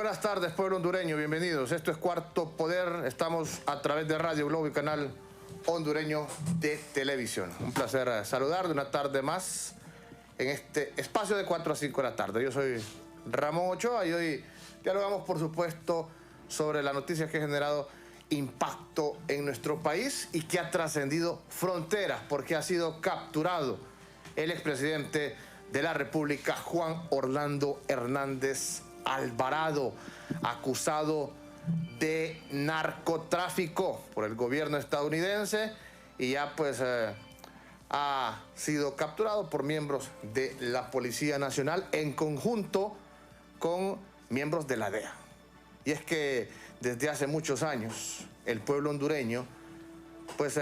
buenas tardes, pueblo hondureño, bienvenidos. Esto es Cuarto Poder, estamos a través de Radio Globo y canal hondureño de televisión. Un placer saludar de una tarde más en este espacio de 4 a 5 de la tarde. Yo soy Ramón Ochoa y hoy dialogamos, por supuesto, sobre la noticia que ha generado impacto en nuestro país y que ha trascendido fronteras porque ha sido capturado el expresidente de la República, Juan Orlando Hernández Alvarado, acusado de narcotráfico por el gobierno estadounidense y ya pues ha sido capturado por miembros de la Policía Nacional en conjunto con miembros de la DEA. Y es que desde hace muchos años el pueblo hondureño pues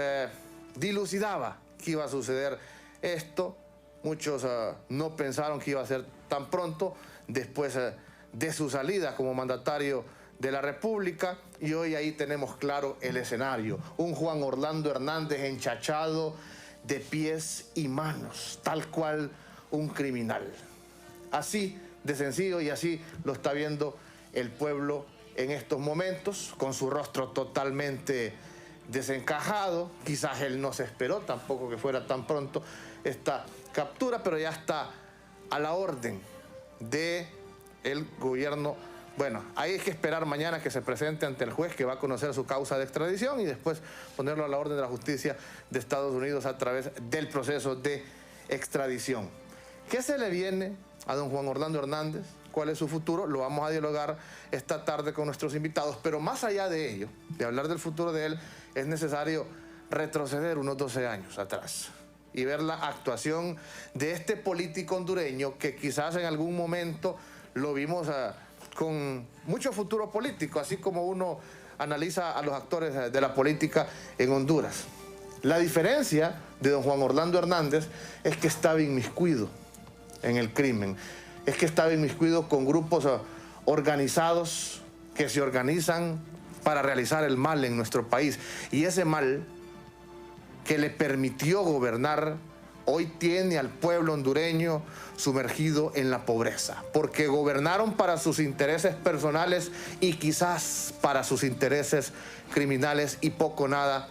dilucidaba que iba a suceder esto. Muchos no pensaron que iba a ser tan pronto después de su salida como mandatario de la República, y hoy ahí tenemos claro el escenario. Un Juan Orlando Hernández enchachado de pies y manos, tal cual un criminal. Así de sencillo, y así lo está viendo el pueblo en estos momentos, con su rostro totalmente desencajado. Quizás él no se esperó tampoco que fuera tan pronto esta captura, pero ya está a la orden de el gobierno. Bueno, hay que esperar mañana que se presente ante el juez que va a conocer su causa de extradición y después ponerlo a la orden de la justicia de Estados Unidos a través del proceso de extradición. ¿Qué se le viene a don Juan Orlando Hernández? ¿Cuál es su futuro? Lo vamos a dialogar esta tarde con nuestros invitados, pero más allá de ello, de hablar del futuro de él, es necesario retroceder unos 12 años atrás y ver la actuación de este político hondureño que quizás en algún momento lo vimos con mucho futuro político, así como uno analiza a los actores de la política en Honduras. La diferencia de don Juan Orlando Hernández es que estaba inmiscuido en el crimen, es que estaba inmiscuido con grupos organizados que se organizan para realizar el mal en nuestro país. Y ese mal que le permitió gobernar hoy tiene al pueblo hondureño sumergido en la pobreza, porque gobernaron para sus intereses personales y quizás para sus intereses criminales y poco nada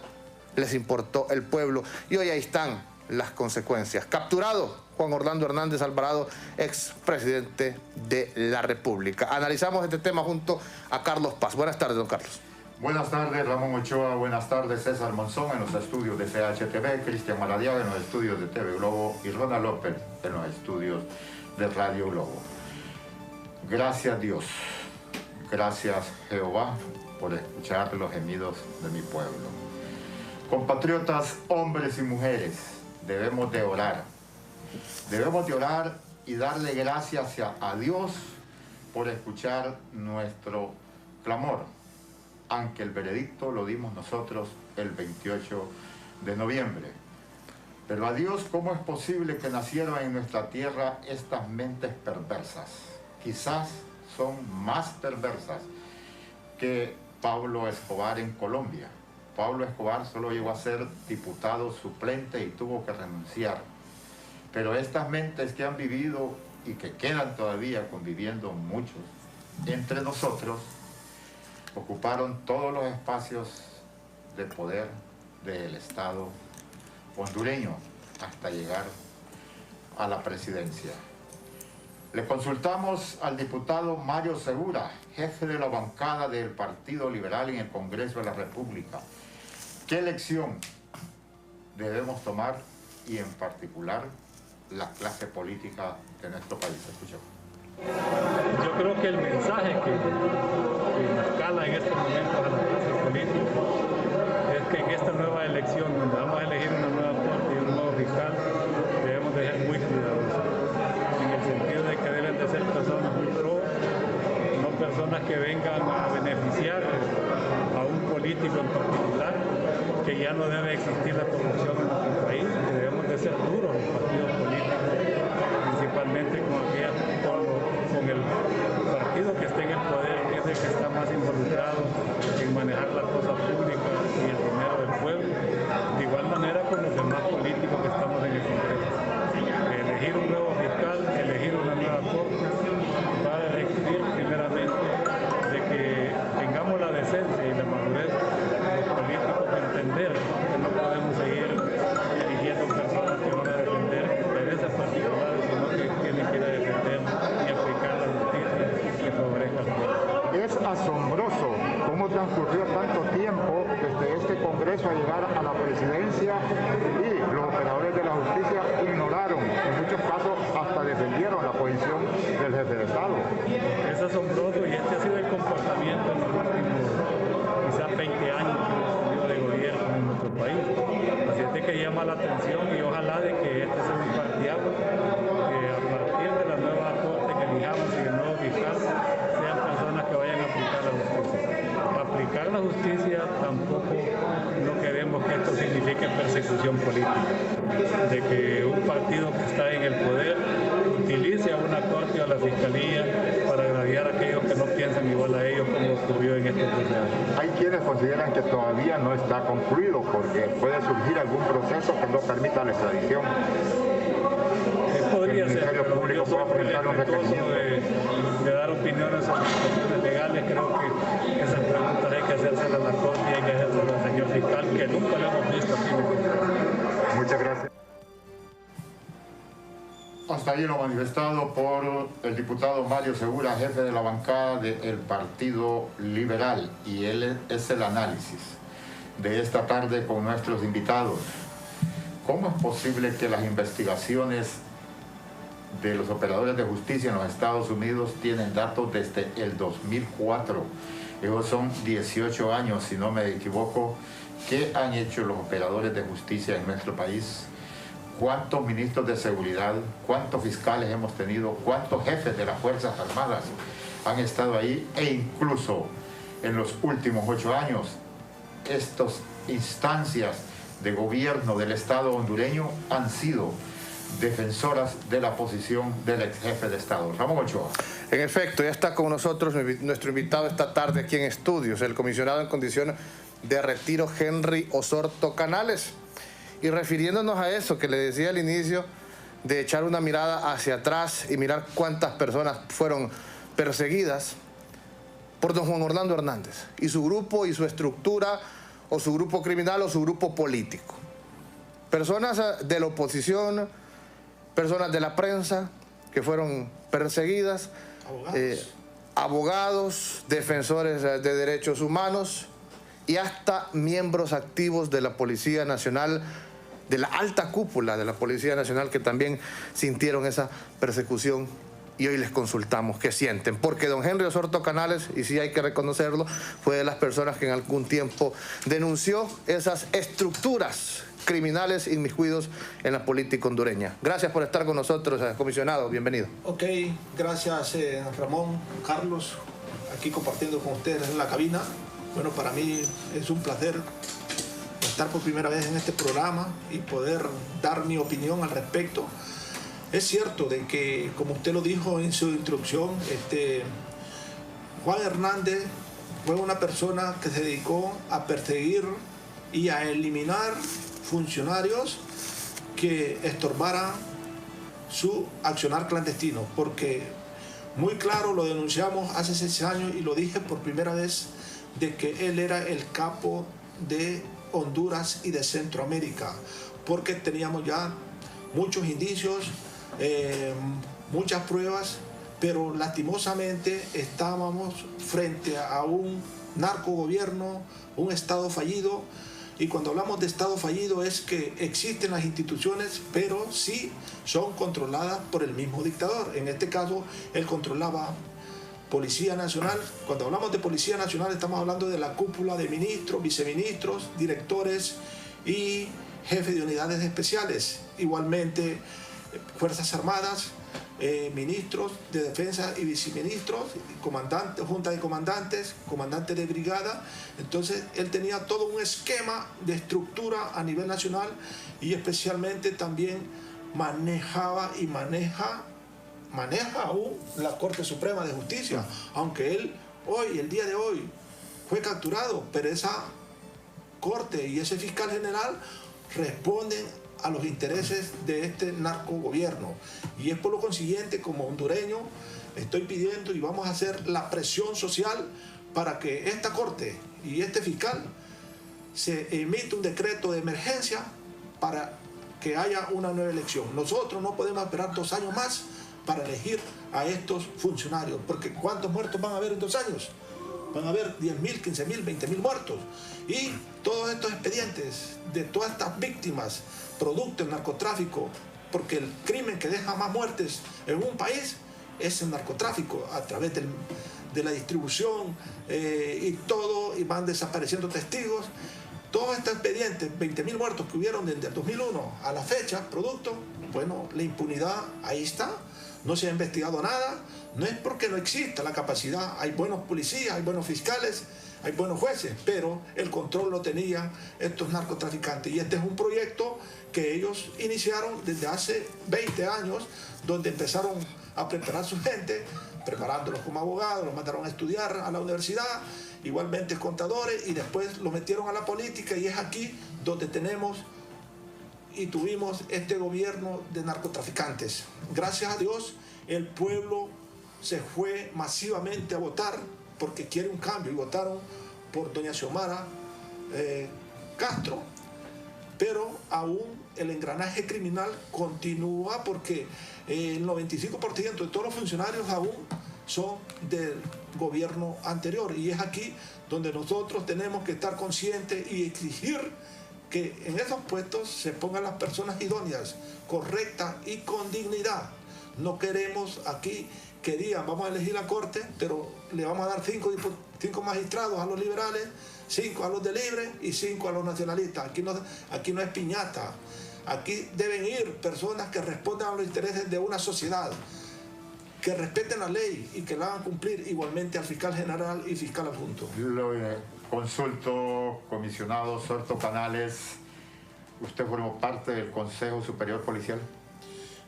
les importó el pueblo. Y hoy ahí están las consecuencias. Capturado Juan Orlando Hernández Alvarado, expresidente de la República. Analizamos este tema junto a Carlos Paz. Buenas tardes, don Carlos. Buenas tardes, Ramón Ochoa. Buenas tardes, César Monzón en los estudios de CHTV, Cristian Maradiaga en los estudios de TV Globo y Ronald López en los estudios de Radio Globo. Gracias Dios, gracias Jehová por escuchar los gemidos de mi pueblo. Compatriotas, hombres y mujeres, debemos de orar. Debemos de orar y darle gracias a Dios por escuchar nuestro clamor, aunque el veredicto lo dimos nosotros el 28 de noviembre. Pero a Dios, ¿cómo es posible que nacieron en nuestra tierra estas mentes perversas? Quizás son más perversas que Pablo Escobar en Colombia. Pablo Escobar solo llegó a ser diputado suplente y tuvo que renunciar. Pero estas mentes que han vivido y que quedan todavía conviviendo muchos entre nosotros, ocuparon todos los espacios de poder del Estado hondureño hasta llegar a la presidencia. Le consultamos al diputado Mario Segura, jefe de la bancada del Partido Liberal en el Congreso de la República. ¿Qué lección debemos tomar y en particular la clase política de nuestro país? Escuchamos. Yo creo que el mensaje que nos cala en este momento a la clase política es que en esta nueva elección, donde vamos a elegir una nueva corte y un nuevo fiscal, debemos de ser muy cuidadosos, en el sentido de que deben de ser personas muy pro, no personas que vengan a beneficiar a un político en particular, que ya no debe existir la corrupción en nuestro país, que debemos de ser duros los partidos políticos, principalmente con el partido que esté en el poder, que es el que está más involucrado en manejar la cosa pública y el dinero del pueblo, de igual manera con los demás políticos que estamos en el Congreso. Elegir un nuevo fiscal, elegir una nueva corte, va a requerir primeramente defender, que no podemos seguir eligiendo personas que van a defender intereses particulares, sino que tienen que ir a defender y aplicar la justicia que favorezca al pueblo. Es asombroso cómo transcurrió tanto tiempo desde este Congreso a llegar a la presidencia y los operadores de la justicia ignoraron, en muchos casos hasta defendieron la posición del jefe de Estado. Es asombroso y este ha sido el comportamiento en los últimos quizás 20 años que hemos tenido de gobierno en nuestro país. Así es de que llama la atención y ojalá de que este sea un partidazo, que a partir de la nueva corte que elijamos y el nuevo fiscal sean personas que vayan a aplicar la justicia. Aplicar la justicia tampoco no queremos que esto signifique persecución política, de que un partido que está en el poder utilice a una corte o a la fiscalía para agraviar a aquellos que no piensan igual a ellos, como ocurrió en estos procesos. Hay quienes consideran que todavía no está concluido porque puede surgir algún proceso que no permita la extradición. Podría el ser, Ministerio pero Público yo soy puede presentar un requerimiento de dar opiniones sobre cuestiones legales. Creo que esas preguntas hay que hacérselas a la corte y hay que hacérselas al señor fiscal, que nunca lo hemos visto aquí. Muchas gracias. Hasta ahí lo manifestado por el diputado Mario Segura, jefe de la bancada del Partido Liberal, y él es el análisis de esta tarde con nuestros invitados. ¿Cómo es posible que las investigaciones de los operadores de justicia en los Estados Unidos tienen datos desde el 2004? Esos son 18 años, si no me equivoco. ¿Qué han hecho los operadores de justicia en nuestro país? ¿Cuántos ministros de seguridad, cuántos fiscales hemos tenido, cuántos jefes de las Fuerzas Armadas han estado ahí? E incluso en los últimos 8 años, estas instancias de gobierno del Estado hondureño han sido defensoras de la posición del ex jefe de Estado, Ramón Ochoa. En efecto, ya está con nosotros nuestro invitado esta tarde aquí en estudios, el comisionado en condición de retiro Henry Osorto Canales. Y refiriéndonos a eso que le decía al inicio, de echar una mirada hacia atrás y mirar cuántas personas fueron perseguidas por don Juan Orlando Hernández y su grupo y su estructura, o su grupo criminal o su grupo político. Personas de la oposición, personas de la prensa que fueron perseguidas, abogados, defensores de derechos humanos y hasta miembros activos de la Policía Nacional, de la alta cúpula de la Policía Nacional, que también sintieron esa persecución. Y hoy les consultamos qué sienten, porque don Henry Osorto Canales, y sí hay que reconocerlo, fue de las personas que en algún tiempo denunció esas estructuras criminales inmiscuidos en la política hondureña. Gracias por estar con nosotros, comisionado, bienvenido. Ok, gracias Ramón, Carlos, aquí compartiendo con ustedes en la cabina. Bueno, para mí es un placer estar por primera vez en este programa y poder dar mi opinión al respecto. Es cierto de que, como usted lo dijo en su introducción, Juan Hernández fue una persona que se dedicó a perseguir y a eliminar funcionarios que estorbaran su accionar clandestino, porque muy claro lo denunciamos hace 6 años y lo dije por primera vez, de que él era el capo de Honduras y de Centroamérica, porque teníamos ya muchos indicios, muchas pruebas, pero lastimosamente estábamos frente a un narcogobierno, un Estado fallido. Y cuando hablamos de Estado fallido es que existen las instituciones, pero sí son controladas por el mismo dictador. En este caso, él controlaba Policía Nacional. Cuando hablamos de Policía Nacional estamos hablando de la cúpula de ministros, viceministros, directores y jefes de unidades especiales. Igualmente, Fuerzas Armadas, ministros de defensa y viceministros, comandantes, junta de comandantes, comandante de brigada. Entonces él tenía todo un esquema de estructura a nivel nacional y especialmente también manejaba y maneja aún la Corte Suprema de Justicia, aunque él hoy, el día de hoy, fue capturado, pero esa Corte y ese fiscal general responden a los intereses de este narcogobierno. Y es por lo consiguiente, como hondureño, estoy pidiendo y vamos a hacer la presión social para que esta Corte y este fiscal se emite un decreto de emergencia para que haya una nueva elección. Nosotros no podemos esperar 2 años más para elegir a estos funcionarios, porque ¿cuántos muertos van a haber en 2 años? Van a haber 10.000, 15.000, 20.000 muertos. Y todos estos expedientes de todas estas víctimas, producto del narcotráfico, porque el crimen que deja más muertes en un país es el narcotráfico, a través de la distribución y todo, y van desapareciendo testigos. Todos estos expedientes, 20.000 muertos que hubieron desde el 2001 a la fecha, producto, bueno, la impunidad ahí está, no se ha investigado nada, no es porque no exista la capacidad, hay buenos policías, hay buenos fiscales, hay buenos jueces, pero el control lo tenían estos narcotraficantes. Y este es un proyecto que ellos iniciaron desde hace 20 años, donde empezaron a preparar su gente, preparándolos como abogados, los mandaron a estudiar a la universidad, igualmente contadores, y después los metieron a la política, y es aquí donde tenemos y tuvimos este gobierno de narcotraficantes. Gracias a Dios, el pueblo se fue masivamente a votar porque quiere un cambio, y votaron por doña Xiomara Castro, pero aún el engranaje criminal continúa, porque el 95% de todos los funcionarios aún son del gobierno anterior, y es aquí donde nosotros tenemos que estar conscientes y exigir que en esos puestos se pongan las personas idóneas, correctas y con dignidad. No queremos aquí que digan vamos a elegir la corte, pero le vamos a dar 5 magistrados a los liberales, 5 a los de libre y 5 a los nacionalistas. Aquí no es piñata. Aquí deben ir personas que respondan a los intereses de una sociedad, que respeten la ley y que la hagan cumplir, igualmente al fiscal general y fiscal adjunto. Lo consulto, comisionado Sorto Canales, ¿usted formó parte del Consejo Superior Policial?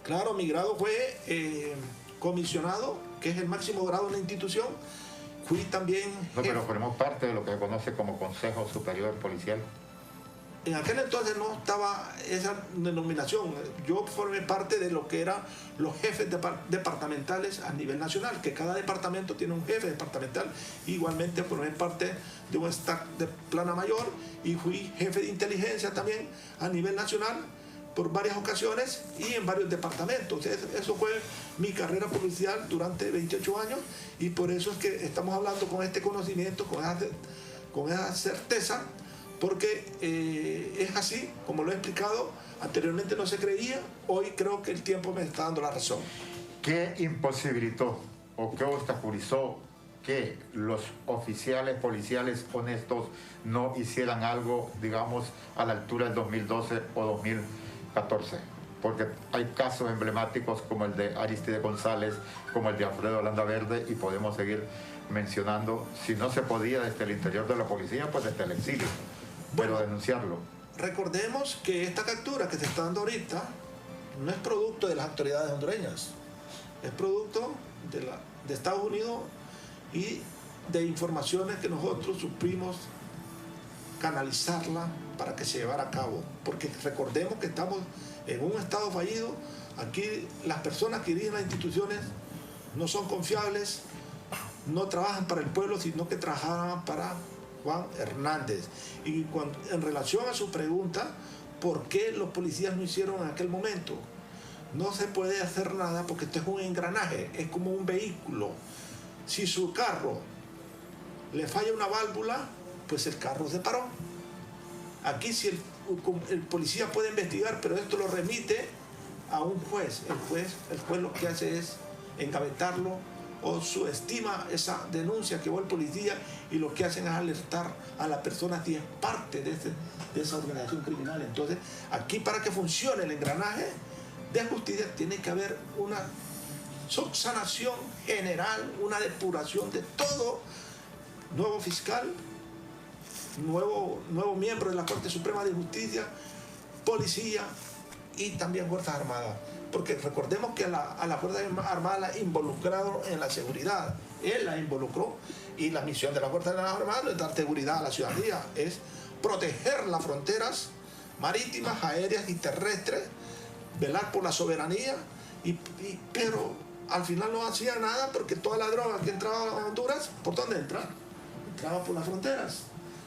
Claro, mi grado fue comisionado, que es el máximo grado de la institución. Fui también... No, pero formó parte de lo que se conoce como Consejo Superior Policial. En aquel entonces no estaba esa denominación. Yo formé parte de lo que eran los jefes departamentales a nivel nacional, que cada departamento tiene un jefe departamental. Igualmente formé parte de un staff de plana mayor y fui jefe de inteligencia también a nivel nacional por varias ocasiones y en varios departamentos. Eso fue mi carrera policial durante 28 años, y por eso es que estamos hablando con este conocimiento, con esa certeza, porque es así, como lo he explicado, anteriormente no se creía, hoy creo que el tiempo me está dando la razón. ¿Qué imposibilitó o qué obstaculizó que los oficiales policiales honestos no hicieran algo, digamos, a la altura del 2012 o 2014? Porque hay casos emblemáticos como el de Aristide González, como el de Alfredo Landaverde, y podemos seguir mencionando. Si no se podía desde el interior de la policía, pues desde el exilio. Pero denunciarlo. Recordemos que esta captura que se está dando ahorita no es producto de las autoridades hondureñas, es producto de Estados Unidos y de informaciones que nosotros supimos canalizarla para que se llevara a cabo. Porque recordemos que estamos en un estado fallido. Aquí las personas que dirigen las instituciones no son confiables, no trabajan para el pueblo, sino que trabajan para Juan Hernández. Y en relación a su pregunta, ¿por qué los policías no hicieron en aquel momento? No se puede hacer nada porque esto es un engranaje, es como un vehículo. Si su carro le falla una válvula, pues el carro se paró. Aquí si el policía puede investigar, pero esto lo remite a un juez. El juez lo que hace es engavetarlo o subestima esa denuncia que va el policía, y lo que hacen es alertar a la persona que es parte de esa organización criminal. Entonces, aquí para que funcione el engranaje de justicia tiene que haber una subsanación general, una depuración de todo nuevo fiscal, nuevo miembro de la Corte Suprema de Justicia, policía y también Fuerzas Armadas. Porque recordemos que a la Fuerza Armada la involucraron en la seguridad. Él la involucró, y la misión de la Fuerza Armada no es dar seguridad a la ciudadanía, es proteger las fronteras marítimas, aéreas y terrestres, velar por la soberanía, pero al final no hacía nada, porque toda la droga que entraba a Honduras, ¿por dónde entraba? Entraba por las fronteras.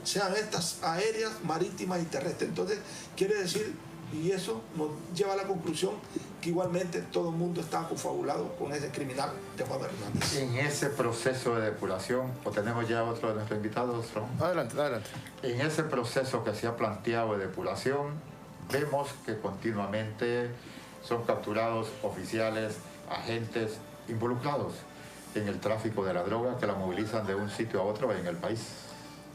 sean estas aéreas, marítimas y terrestres. Entonces, quiere decir, y eso nos lleva a la conclusión que igualmente todo el mundo está confabulado con ese criminal de Juan Hernández. En ese proceso de depuración, o tenemos ya otro de nuestros invitados, Ron. Adelante, adelante. En ese proceso que se ha planteado de depuración, vemos que continuamente son capturados oficiales, agentes involucrados en el tráfico de la droga que la movilizan de un sitio a otro en el país.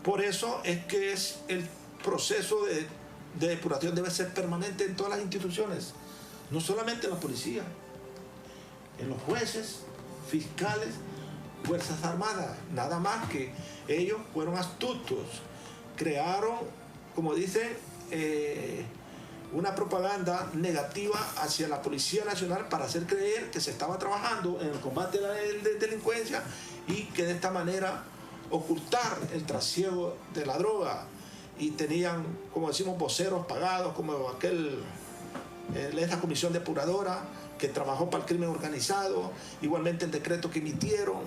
Por eso es que el proceso de depuración debe ser permanente en todas las instituciones, no solamente en la policía, en los jueces, fiscales, Fuerzas Armadas. Nada más que ellos fueron astutos, crearon, como dicen, una propaganda negativa hacia la Policía Nacional para hacer creer que se estaba trabajando en el combate a la delincuencia y que de esta manera ocultar el trasiego de la droga. Y tenían, como decimos, voceros pagados, como esta comisión depuradora que trabajó para el crimen organizado, igualmente el decreto que emitieron,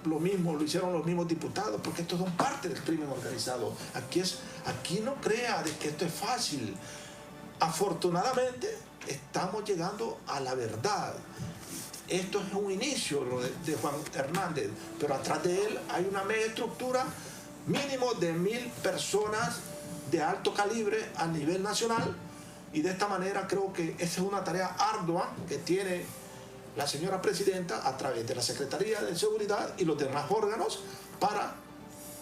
lo mismo, lo hicieron los mismos diputados, porque estos son parte del crimen organizado. Aquí no crea de que esto es fácil. Afortunadamente estamos llegando a la verdad. Esto es un inicio lo de Juan Hernández, pero atrás de él hay una mega estructura mínimo de 1000 personas de alto calibre a nivel nacional, y de esta manera creo que esa es una tarea ardua que tiene la señora presidenta a través de la Secretaría de Seguridad y los demás órganos para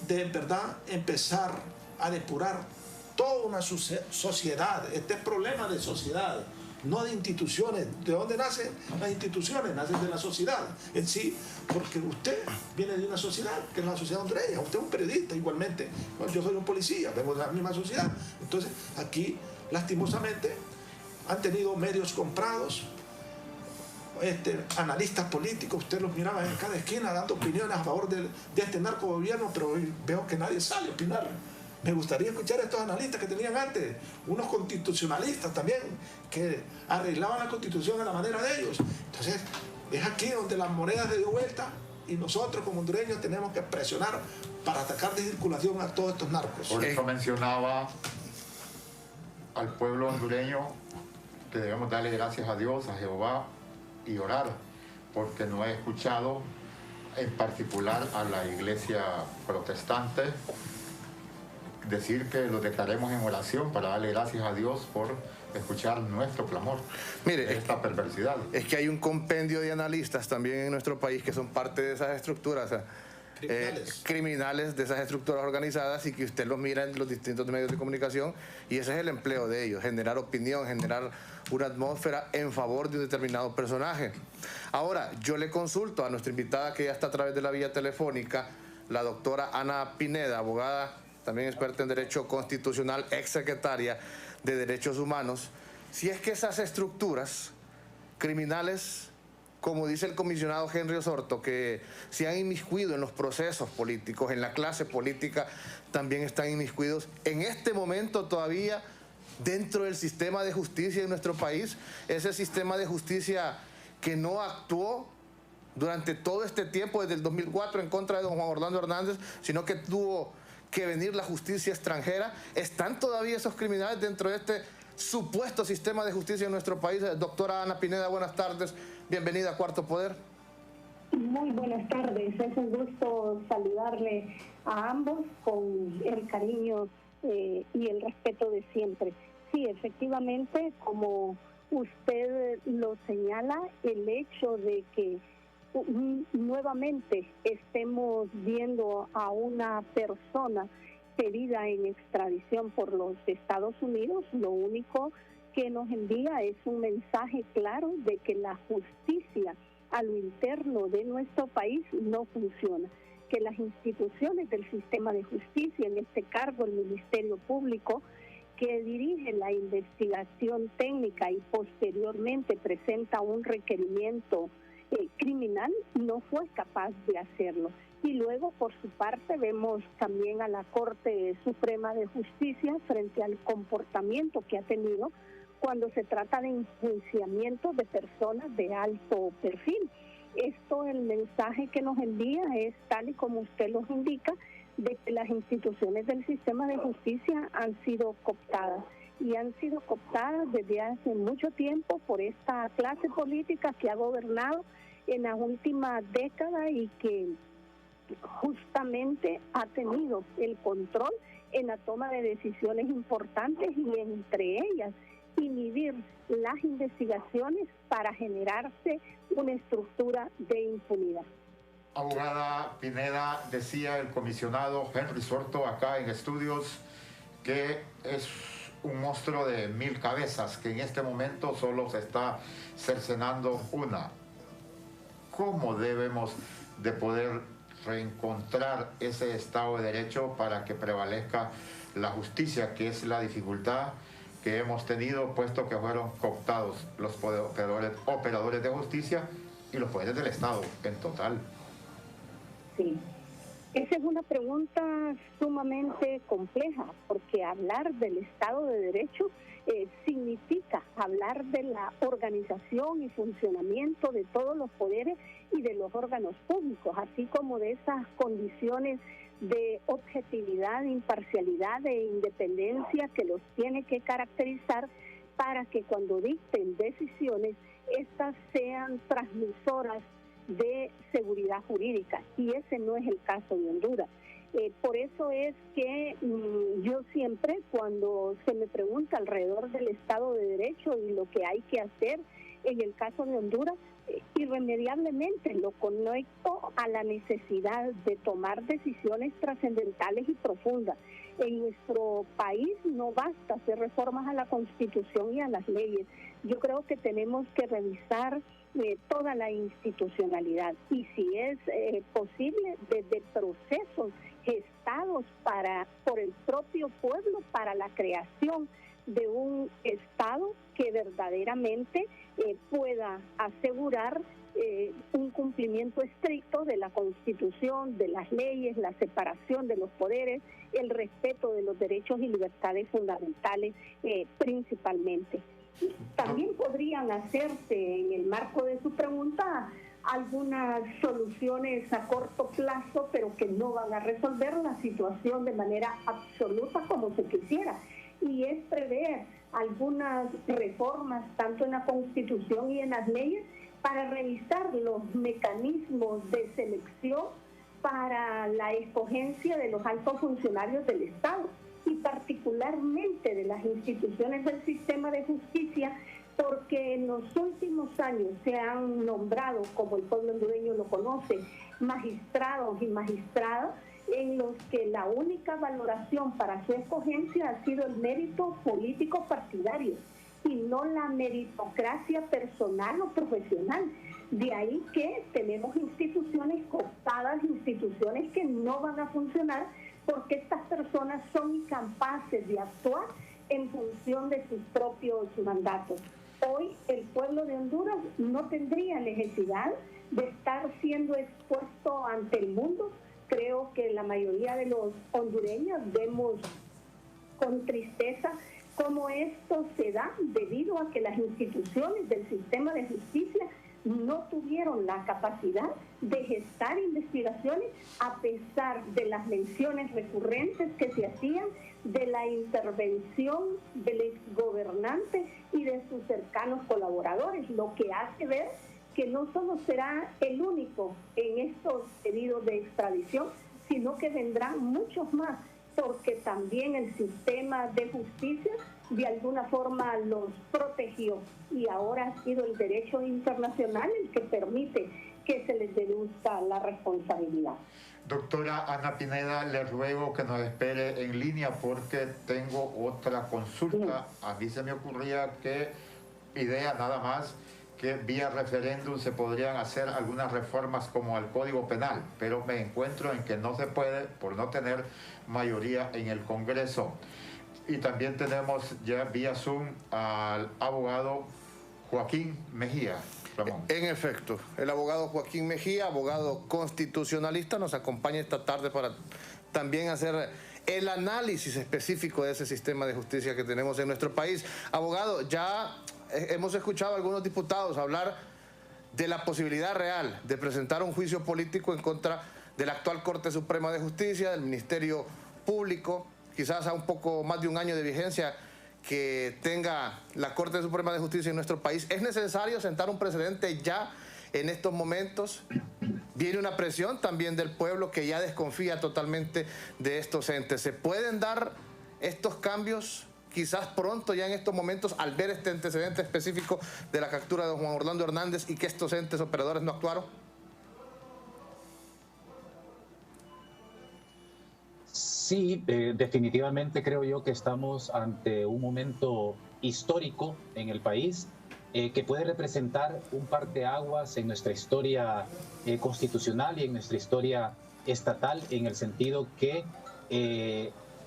de verdad empezar a depurar toda una sociedad. Este es problema de sociedad, no de instituciones. ¿De dónde nacen las instituciones? Nacen de la sociedad en sí, porque usted viene de una sociedad, que es la sociedad hondureña. Usted es un periodista igualmente. Bueno, yo soy un policía, vengo de la misma sociedad. Entonces, aquí, lastimosamente, han tenido medios comprados, analistas políticos, usted los miraba en cada esquina dando opiniones a favor de este narcogobierno, pero hoy veo que nadie sale a opinar. Me gustaría escuchar a estos analistas que tenían antes, unos constitucionalistas también, que arreglaban la constitución a la manera de ellos. Entonces, es aquí donde la moneda se dio vuelta y nosotros como hondureños tenemos que presionar para sacar de circulación a todos estos narcos. Por eso mencionaba al pueblo hondureño que debemos darle gracias a Dios, a Jehová, y orar, porque no he escuchado en particular a la iglesia protestante decir que lo declaremos en oración para darle gracias a Dios por escuchar nuestro clamor. Mire, esta perversidad. Es que hay un compendio de analistas también en nuestro país que son parte de esas estructuras, criminales de esas estructuras organizadas, y que usted los mira en los distintos medios de comunicación, y ese es el empleo de ellos, generar opinión, generar una atmósfera en favor de un determinado personaje. Ahora, yo le consulto a nuestra invitada, que ya está a través de la vía telefónica, la doctora Ana Pineda, abogada, también experta en Derecho Constitucional, exsecretaria de Derechos Humanos, si es que esas estructuras criminales, como dice el comisionado Henry Osorto, que se han inmiscuido en los procesos políticos, en la clase política, también están inmiscuidos en este momento todavía dentro del sistema de justicia de nuestro país, ese sistema de justicia que no actuó durante todo este tiempo, desde el 2004, en contra de don Juan Orlando Hernández, sino que tuvo que venir la justicia extranjera. ¿Están todavía esos criminales dentro de este supuesto sistema de justicia en nuestro país? Doctora Ana Pineda, buenas tardes, bienvenida a Cuarto Poder. Muy buenas tardes, es un gusto saludarle a ambos con el cariño y el respeto de siempre. Sí, efectivamente, como usted lo señala, el hecho de que nuevamente estemos viendo a una persona pedida en extradición por los Estados Unidos, lo único que nos envía es un mensaje claro de que la justicia a lo interno de nuestro país no funciona, que las instituciones del sistema de justicia, en este cargo el Ministerio Público, que dirige la investigación técnica y posteriormente presenta un requerimiento criminal, no fue capaz de hacerlo. Y luego, por su parte, vemos también a la Corte Suprema de Justicia frente al comportamiento que ha tenido cuando se trata de enjuiciamiento de personas de alto perfil. Esto, el mensaje que nos envía es tal y como usted los indica, de que las instituciones del sistema de justicia han sido cooptadas. Y han sido cooptadas desde hace mucho tiempo por esta clase política que ha gobernado en las últimas décadas y que justamente ha tenido el control en la toma de decisiones importantes y entre ellas inhibir las investigaciones para generarse una estructura de impunidad. Abogada Pineda, decía el comisionado Henry Sorto acá en estudios que es un monstruo de 1000 cabezas, que en este momento solo se está cercenando una. ¿Cómo debemos de poder reencontrar ese Estado de Derecho para que prevalezca la justicia, que es la dificultad que hemos tenido, puesto que fueron cooptados los operadores de justicia y los poderes del Estado en total? Sí. Esa es una pregunta sumamente compleja, porque hablar del Estado de Derecho significa hablar de la organización y funcionamiento de todos los poderes y de los órganos públicos, así como de esas condiciones de objetividad, imparcialidad e independencia que los tiene que caracterizar para que cuando dicten decisiones, estas sean transmisoras de seguridad jurídica, y ese no es el caso de Honduras. Por eso es que yo siempre, cuando se me pregunta alrededor del Estado de Derecho y lo que hay que hacer en el caso de Honduras, irremediablemente lo conecto a la necesidad de tomar decisiones trascendentales y profundas. En nuestro país no basta hacer reformas a la Constitución y a las leyes. Yo creo que tenemos que revisar toda la institucionalidad y, si es posible, desde procesos gestados por el propio pueblo para la creación de un Estado que verdaderamente pueda asegurar un cumplimiento estricto de la Constitución, de las leyes, la separación de los poderes, el respeto de los derechos y libertades fundamentales principalmente. También podrían hacerse, en el marco de su pregunta, algunas soluciones a corto plazo, pero que no van a resolver la situación de manera absoluta como se quisiera. Y es prever algunas reformas, tanto en la Constitución y en las leyes, para revisar los mecanismos de selección para la escogencia de los altos funcionarios del Estado y particularmente de las instituciones del sistema de justicia, porque en los últimos años se han nombrado, como el pueblo hondureño lo conoce, magistrados y magistradas en los que la única valoración para su escogencia ha sido el mérito político partidario y no la meritocracia personal o profesional. De ahí que tenemos instituciones cooptadas, instituciones que no van a funcionar porque estas personas son incapaces de actuar en función de sus propios mandatos. Hoy el pueblo de Honduras no tendría necesidad de estar siendo expuesto ante el mundo. Creo que la mayoría de los hondureños vemos con tristeza cómo esto se da debido a que las instituciones del sistema de justicia no tuvieron la capacidad de gestar investigaciones a pesar de las menciones recurrentes que se hacían de la intervención del exgobernante y de sus cercanos colaboradores, lo que hace ver que no solo será el único en estos pedidos de extradición, sino que vendrán muchos más, porque también el sistema de justicia de alguna forma los protegió y ahora ha sido el derecho internacional el que permite que se les deduzca la responsabilidad. Doctora Ana Pineda, le ruego que nos espere en línea porque tengo otra consulta. A mí se me ocurría que idea nada más que vía referéndum se podrían hacer algunas reformas como al Código Penal, pero me encuentro en que no se puede por no tener mayoría en el Congreso. Y también tenemos ya vía Zoom al abogado Joaquín Mejía. Ramón. En efecto, el abogado Joaquín Mejía, abogado constitucionalista, nos acompaña esta tarde para también hacer el análisis específico de ese sistema de justicia que tenemos en nuestro país. Abogado, ya hemos escuchado a algunos diputados hablar de la posibilidad real de presentar un juicio político en contra de la actual Corte Suprema de Justicia, del Ministerio Público, quizás a un poco más de un año de vigencia que tenga la Corte Suprema de Justicia en nuestro país. ¿Es necesario sentar un precedente ya en estos momentos? Viene una presión también del pueblo que ya desconfía totalmente de estos entes. ¿Se pueden dar estos cambios quizás pronto, ya en estos momentos, al ver este antecedente específico de la captura de Juan Orlando Hernández y que estos entes operadores no actuaron? Sí, definitivamente creo yo que estamos ante un momento histórico en el país que puede representar un parteaguas en nuestra historia constitucional y en nuestra historia estatal, en el sentido que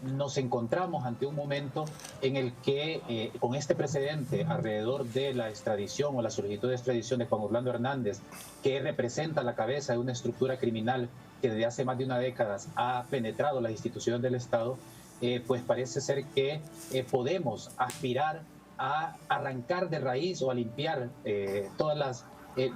nos encontramos ante un momento en el que con este precedente alrededor de la extradición o la solicitud de extradición de Juan Orlando Hernández, que representa la cabeza de una estructura criminal que desde hace más de una década ha penetrado las instituciones del Estado, pues parece ser que podemos aspirar a arrancar de raíz o a limpiar todas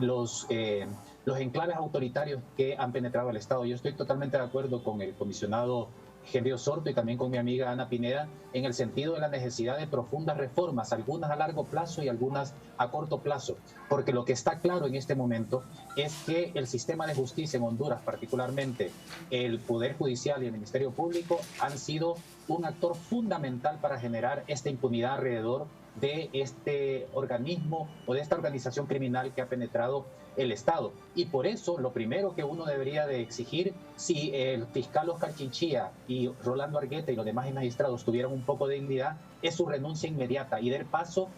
los enclaves autoritarios que han penetrado el Estado. Yo estoy totalmente de acuerdo con el comisionado Henry Osorto y también con mi amiga Ana Pineda en el sentido de la necesidad de profundas reformas, algunas a largo plazo y algunas a corto plazo, porque lo que está claro en este momento es que el sistema de justicia en Honduras, particularmente el Poder Judicial y el Ministerio Público, han sido un actor fundamental para generar esta impunidad alrededor de este organismo o de esta organización criminal que ha penetrado el Estado. Y por eso lo primero que uno debería de exigir, si el fiscal Oscar Chinchilla y Rolando Argueta y los demás magistrados tuvieran un poco de dignidad, es su renuncia inmediata y dar paso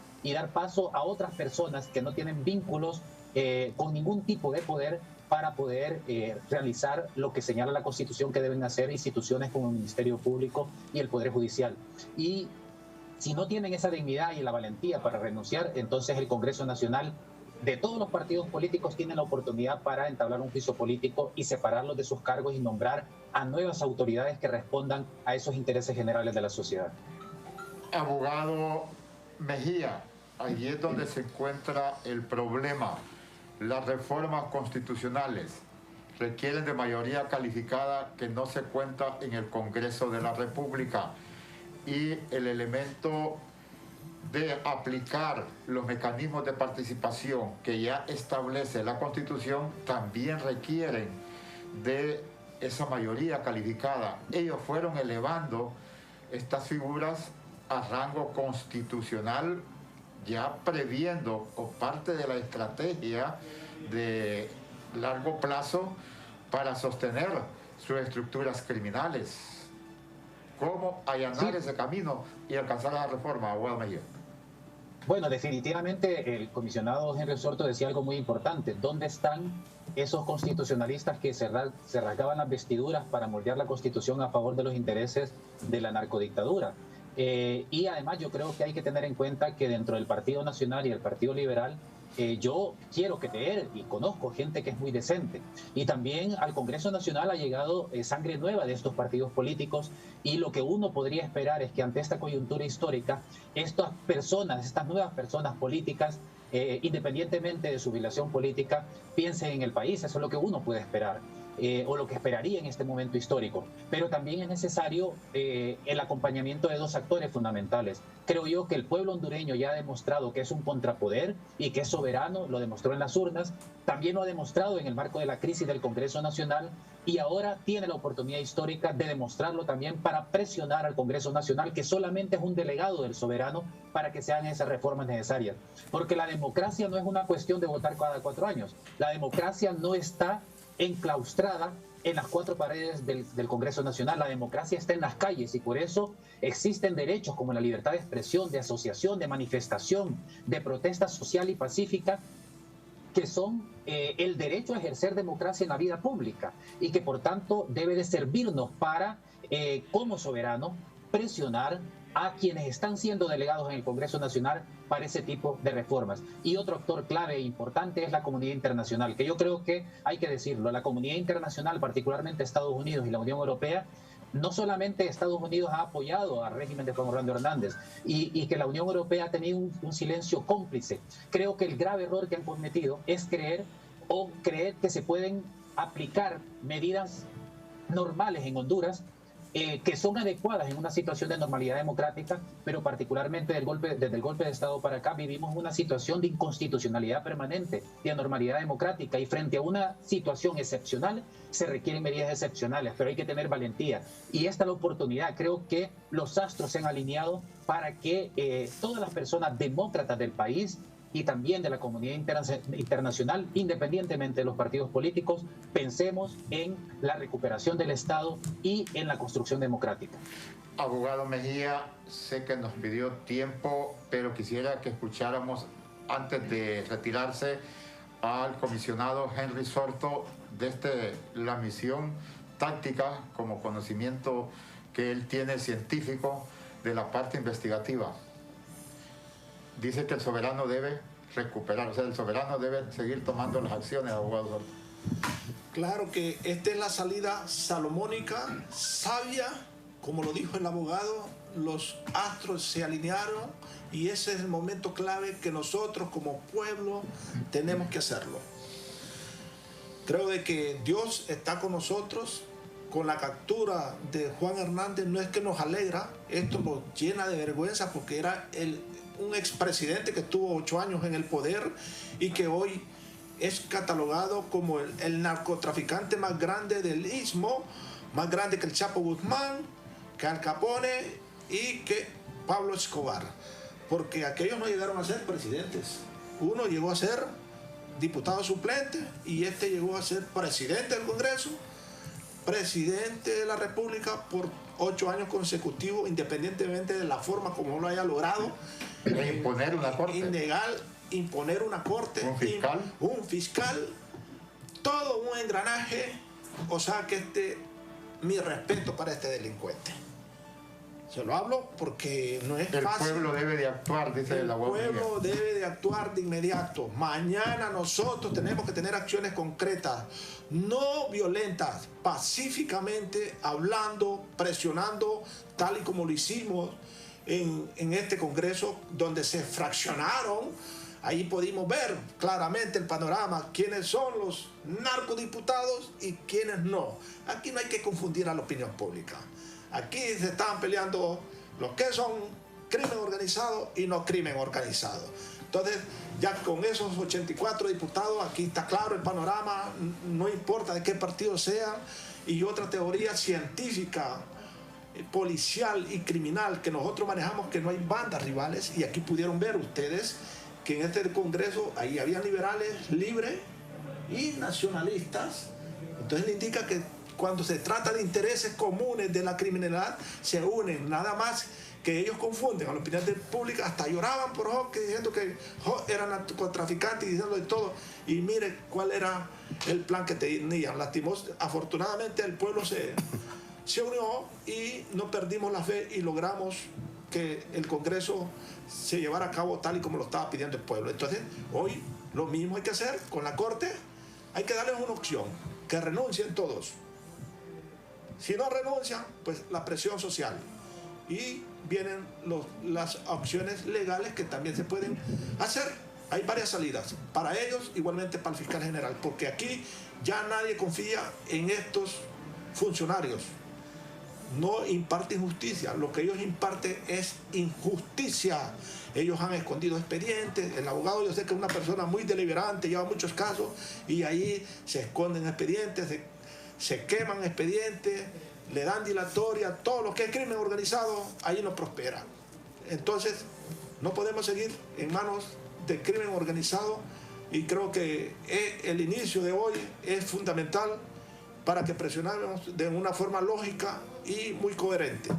a otras personas que no tienen vínculos con ningún tipo de poder para poder realizar lo que señala la Constitución que deben hacer instituciones como el Ministerio Público y el Poder Judicial. Y si no tienen esa dignidad y la valentía para renunciar, entonces el Congreso Nacional de todos los partidos políticos tiene la oportunidad para entablar un juicio político y separarlos de sus cargos y nombrar a nuevas autoridades que respondan a esos intereses generales de la sociedad. Abogado Mejía, allí es donde se encuentra el problema. Las reformas constitucionales requieren de mayoría calificada que no se cuenta en el Congreso de la República, y el elemento de aplicar los mecanismos de participación que ya establece la Constitución también requieren de esa mayoría calificada. Ellos fueron elevando estas figuras a rango constitucional, ya previendo o parte de la estrategia de largo plazo para sostener sus estructuras criminales. ¿Cómo allanar ese camino y alcanzar la reforma, abogado Mejía? Bueno, definitivamente el comisionado Henry Osorto decía algo muy importante. ¿Dónde están esos constitucionalistas que se rasgaban las vestiduras para moldear la Constitución a favor de los intereses de la narcodictadura? Y además yo creo que hay que tener en cuenta que dentro del Partido Nacional y el Partido Liberal, yo quiero creer y conozco gente que es muy decente. Y también al Congreso Nacional ha llegado sangre nueva de estos partidos políticos, y lo que uno podría esperar es que ante esta coyuntura histórica, estas nuevas personas políticas, independientemente de su filiación política, piensen en el país. Eso es lo que uno puede esperar. O lo que esperaría en este momento histórico. Pero también es necesario el acompañamiento de dos actores fundamentales. Creo yo que el pueblo hondureño ya ha demostrado que es un contrapoder y que es soberano, lo demostró en las urnas, también lo ha demostrado en el marco de la crisis del Congreso Nacional, y ahora tiene la oportunidad histórica de demostrarlo también para presionar al Congreso Nacional, que solamente es un delegado del soberano, para que se hagan esas reformas necesarias. Porque la democracia no es una cuestión de votar cada 4 años. La democracia no está enclaustrada en las 4 paredes del Congreso Nacional. La democracia está en las calles, y por eso existen derechos como la libertad de expresión, de asociación, de manifestación, de protesta social y pacífica, que son el derecho a ejercer democracia en la vida pública, y que por tanto debe de servirnos para, como soberano, presionar a quienes están siendo delegados en el Congreso Nacional para ese tipo de reformas. Y otro actor clave e importante es la comunidad internacional, que yo creo que hay que decirlo, la comunidad internacional, particularmente Estados Unidos y la Unión Europea. No solamente Estados Unidos ha apoyado al régimen de Juan Orlando Hernández y que la Unión Europea ha tenido un silencio cómplice. Creo que el grave error que han cometido es creer que se pueden aplicar medidas normales en Honduras, que son adecuadas en una situación de normalidad democrática, pero particularmente desde el golpe de Estado para acá vivimos una situación de inconstitucionalidad permanente, de anormalidad democrática, y frente a una situación excepcional se requieren medidas excepcionales, pero hay que tener valentía. Y esta es la oportunidad. Creo que los astros se han alineado para que todas las personas demócratas del país y también de la comunidad internacional, independientemente de los partidos políticos, pensemos en la recuperación del Estado y en la construcción democrática. Abogado Mejía, sé que nos pidió tiempo, pero quisiera que escucháramos, antes de retirarse, al comisionado Henry Sorto desde la misión táctica como conocimiento que él tiene científico de la parte investigativa. Dice que el soberano debe recuperar, o sea, el soberano debe seguir tomando las acciones, abogado Sorto. Claro que esta es la salida salomónica, sabia, como lo dijo el abogado, los astros se alinearon y ese es el momento clave que nosotros como pueblo tenemos que hacerlo. Creo de que Dios está con nosotros. Con la captura de Juan Hernández no es que nos alegra, esto nos llena de vergüenza porque era un expresidente que estuvo 8 años en el poder y que hoy es catalogado como el narcotraficante más grande del Istmo, más grande que el Chapo Guzmán, que Al Capone y que Pablo Escobar, porque aquellos no llegaron a ser presidentes. Uno llegó a ser diputado suplente y este llegó a ser presidente del Congreso, presidente de la República por 8 años consecutivos, independientemente de la forma como lo haya logrado. Imponer una corte. Ilegal, imponer una corte. Un fiscal. Todo un engranaje. O sea que mi respeto para este delincuente. Se lo hablo porque no es fácil. El pueblo debe de actuar, dice el abogado. El pueblo debe de actuar de inmediato. Mañana nosotros tenemos que tener acciones concretas, no violentas, pacíficamente, hablando, presionando, tal y como lo hicimos en este Congreso, donde se fraccionaron. Ahí pudimos ver claramente el panorama, quiénes son los narcodiputados y quiénes no. Aquí no hay que confundir a la opinión pública. Aquí se estaban peleando los que son crimen organizado y no crimen organizado. Entonces, ya con esos 84 diputados, aquí está claro el panorama, no importa de qué partido sean. Y otra teoría científica, policial y criminal que nosotros manejamos, que no hay bandas rivales, y aquí pudieron ver ustedes que en este Congreso ahí había liberales libres y nacionalistas. Entonces le indica que cuando se trata de intereses comunes de la criminalidad, se unen, nada más que ellos confunden a la opinión pública, hasta lloraban por Hockey diciendo que eran narcotraficantes y diciendo de todo. Y mire cuál era el plan que tenían. Afortunadamente el pueblo se unió y no perdimos la fe y logramos que el Congreso se llevara a cabo tal y como lo estaba pidiendo el pueblo. Entonces, hoy lo mismo hay que hacer con la Corte. Hay que darles una opción, que renuncien todos. Si no renuncian, pues la presión social. Y vienen las opciones legales que también se pueden hacer. Hay varias salidas para ellos, igualmente para el fiscal general, porque aquí ya nadie confía en estos funcionarios. No imparten justicia, lo que ellos imparten es injusticia. Ellos han escondido expedientes. El abogado, yo sé que es una persona muy deliberante, lleva muchos casos y ahí se esconden expedientes, se queman expedientes, le dan dilatoria, todo lo que es crimen organizado, ahí no prospera. Entonces, no podemos seguir en manos de crimen organizado y creo que el inicio de hoy es fundamental para que presionemos de una forma lógica y muy coherente.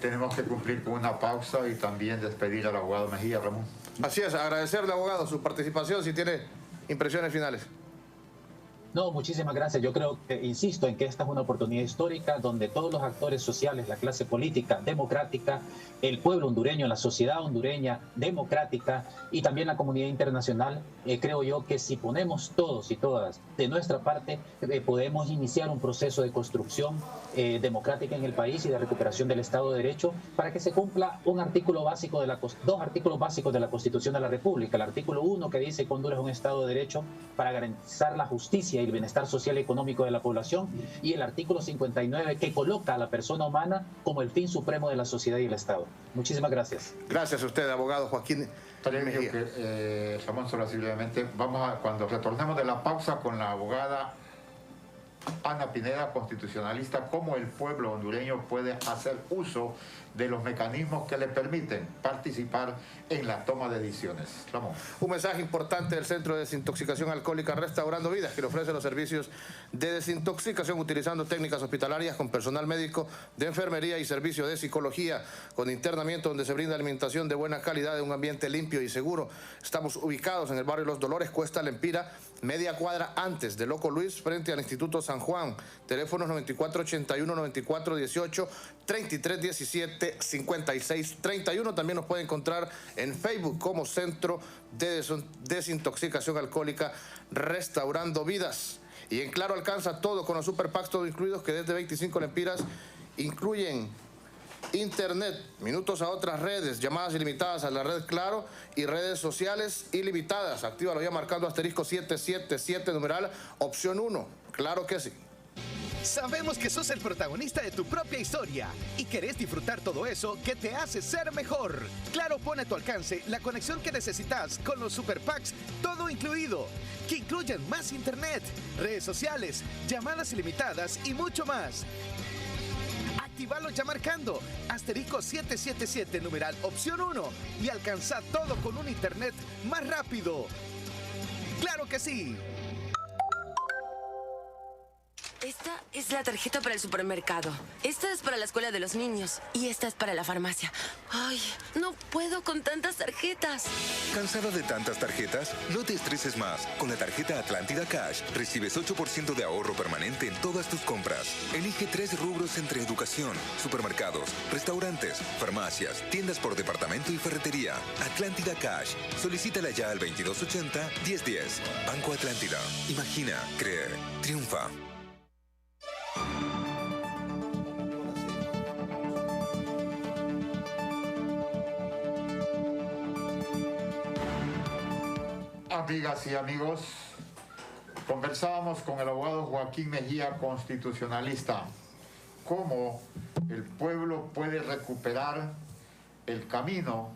Tenemos que cumplir con una pausa y también despedir al abogado Mejía, Ramón. Así es, agradecerle, abogado, su participación, si tiene impresiones finales. No, muchísimas gracias. Yo creo que, insisto en que esta es una oportunidad histórica donde todos los actores sociales, la clase política, democrática, el pueblo hondureño, la sociedad hondureña, democrática y también la comunidad internacional, creo yo que si ponemos todos y todas de nuestra parte, podemos iniciar un proceso de construcción democrática en el país y de recuperación del Estado de Derecho para que se cumpla un artículo básico dos artículos básicos de la Constitución de la República. El artículo 1 que dice que Honduras es un Estado de Derecho para garantizar la justicia y el bienestar social y económico de la población, y el artículo 59 que coloca a la persona humana como el fin supremo de la sociedad y el Estado. Muchísimas gracias. Gracias a usted, abogado Joaquín Mejía. Ramón, solo así brevemente, cuando retornemos de la pausa con la abogada Ana Pineda, constitucionalista, cómo el pueblo hondureño puede hacer uso de los mecanismos que le permiten participar en la toma de decisiones. Ramón. Un mensaje importante del Centro de Desintoxicación Alcohólica Restaurando Vidas, que le ofrece los servicios de desintoxicación utilizando técnicas hospitalarias con personal médico de enfermería y servicio de psicología, con internamiento donde se brinda alimentación de buena calidad en un ambiente limpio y seguro. Estamos ubicados en el barrio Los Dolores, Cuesta Lempira, media cuadra antes de Loco Luis, frente al Instituto San Juan. Teléfonos 9481-9418, 3317-5631. También nos puede encontrar en Facebook como Centro de Desintoxicación Alcohólica Restaurando Vidas. Y en Claro alcanza todo con los Super Packs, todo incluidos, que desde 25 lempiras incluyen internet, minutos a otras redes, llamadas ilimitadas a la red Claro y redes sociales ilimitadas. Actívalo ya marcando asterisco 777 numeral opción 1. Claro que sí. Sabemos que sos el protagonista de tu propia historia y querés disfrutar todo eso que te hace ser mejor. Claro pone a tu alcance la conexión que necesitas con los Super Packs, todo incluido, que incluyen más internet, redes sociales, llamadas ilimitadas y mucho más. Actívalo ya marcando asterisco 777 numeral opción 1 y alcanza todo con un internet más rápido. ¡Claro que sí! Esta es la tarjeta para el supermercado. Esta es para la escuela de los niños. Y esta es para la farmacia. Ay, no puedo con tantas tarjetas. ¿Cansado de tantas tarjetas? No te estreses más. Con la tarjeta Atlántida Cash recibes 8% de ahorro permanente en todas tus compras. Elige 3 rubros entre educación, supermercados, restaurantes, farmacias, tiendas por departamento y ferretería. Atlántida Cash. Solicítala ya al 2280-1010. Banco Atlántida. Imagina, creer, triunfa. Amigas y amigos, conversábamos con el abogado Joaquín Mejía, constitucionalista, cómo el pueblo puede recuperar el camino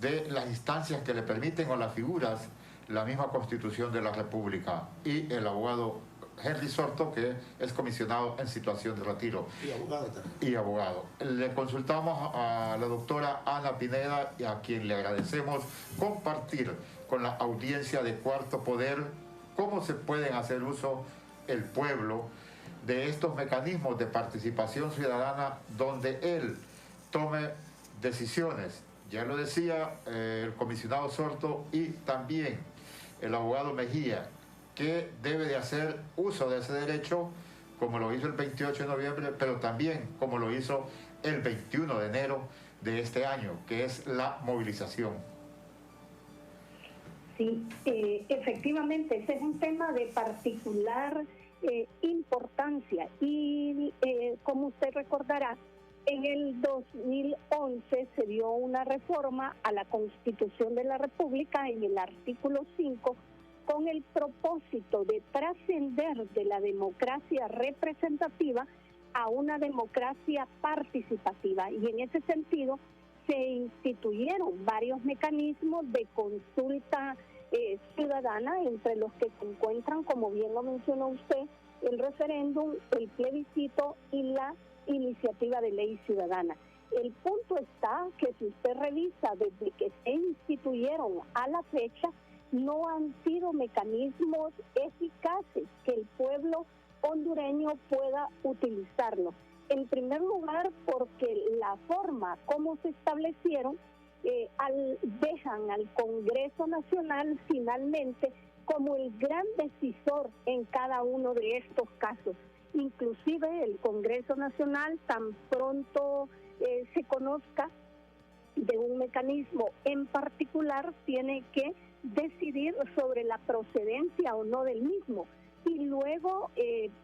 de las instancias que le permiten o las figuras la misma Constitución de la República, y el abogado Henry Sorto, que es comisionado en situación de retiro. Y abogado también. Y abogado. Le consultamos a la doctora Ana Pineda, y a quien le agradecemos compartir con la audiencia de Cuarto Poder cómo se pueden hacer uso el pueblo de estos mecanismos de participación ciudadana donde él tome decisiones. Ya lo decía el comisionado Sorto y también el abogado Mejía, que debe de hacer uso de ese derecho, como lo hizo el 28 de noviembre, pero también como lo hizo el 21 de enero de este año, que es la movilización. Sí, efectivamente, ese es un tema de particular importancia y como usted recordará, en el 2011 se dio una reforma a la Constitución de la República en el artículo 5 con el propósito de trascender de la democracia representativa a una democracia participativa, y en ese sentido se instituyeron varios mecanismos de consulta ciudadana, entre los que se encuentran, como bien lo mencionó usted, el referéndum, el plebiscito y la iniciativa de ley ciudadana. El punto está que si usted revisa desde que se instituyeron a la fecha, no han sido mecanismos eficaces que el pueblo hondureño pueda utilizarlo. En primer lugar, porque la forma como se establecieron dejan al Congreso Nacional finalmente como el gran decisor en cada uno de estos casos. Inclusive el Congreso Nacional, tan pronto se conozca de un mecanismo en particular, tiene que decidir sobre la procedencia o no del mismo, y luego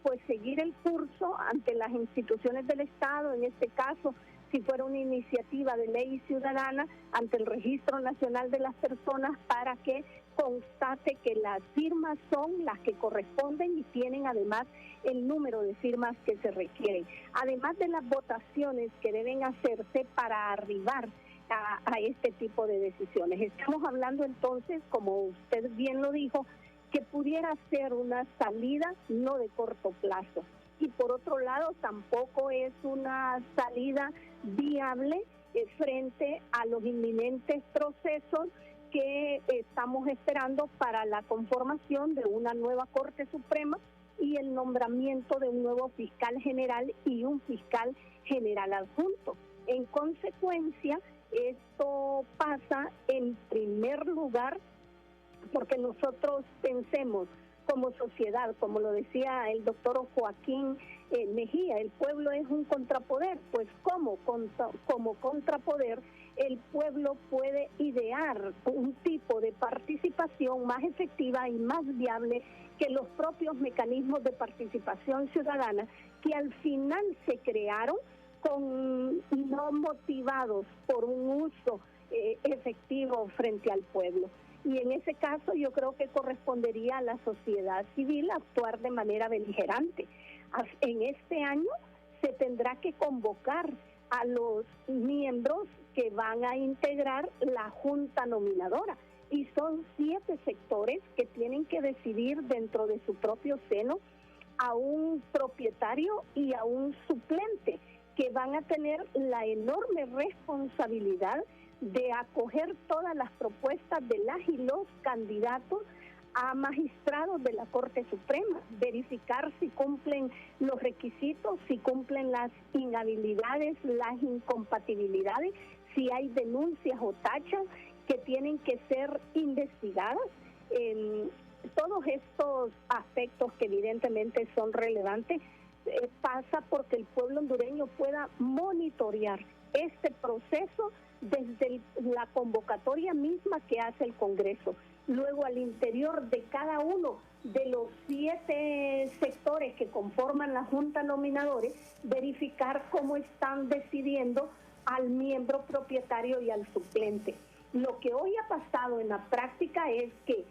pues seguir el curso ante las instituciones del Estado, en este caso si fuera una iniciativa de ley ciudadana ante el Registro Nacional de las Personas para que constate que las firmas son las que corresponden y tienen además el número de firmas que se requieren. Además de las votaciones que deben hacerse para arribar a este tipo de decisiones. Estamos hablando entonces, como usted bien lo dijo, que pudiera ser una salida no de corto plazo. Y por otro lado, tampoco es una salida viable frente a los inminentes procesos que estamos esperando para la conformación de una nueva Corte Suprema y el nombramiento de un nuevo fiscal general y un fiscal general adjunto. En consecuencia, esto pasa en primer lugar porque nosotros pensemos como sociedad, como lo decía el doctor Joaquín Mejía, el pueblo es un contrapoder, pues como contrapoder el pueblo puede idear un tipo de participación más efectiva y más viable que los propios mecanismos de participación ciudadana que al final se crearon no motivados por un uso efectivo frente al pueblo. Y en ese caso yo creo que correspondería a la sociedad civil actuar de manera beligerante. En este año se tendrá que convocar a los miembros que van a integrar la Junta Nominadora. Y son 7 sectores que tienen que decidir dentro de su propio seno a un propietario y a un suplente, que van a tener la enorme responsabilidad de acoger todas las propuestas de las y los candidatos a magistrados de la Corte Suprema, verificar si cumplen los requisitos, si cumplen las inhabilidades, las incompatibilidades, si hay denuncias o tachas que tienen que ser investigadas. Todos estos aspectos que evidentemente son relevantes pasa porque el pueblo hondureño pueda monitorear este proceso desde la convocatoria misma que hace el Congreso. Luego, al interior de cada uno de los 7 sectores que conforman la Junta Nominadores, verificar cómo están decidiendo al miembro propietario y al suplente. Lo que hoy ha pasado en la práctica es que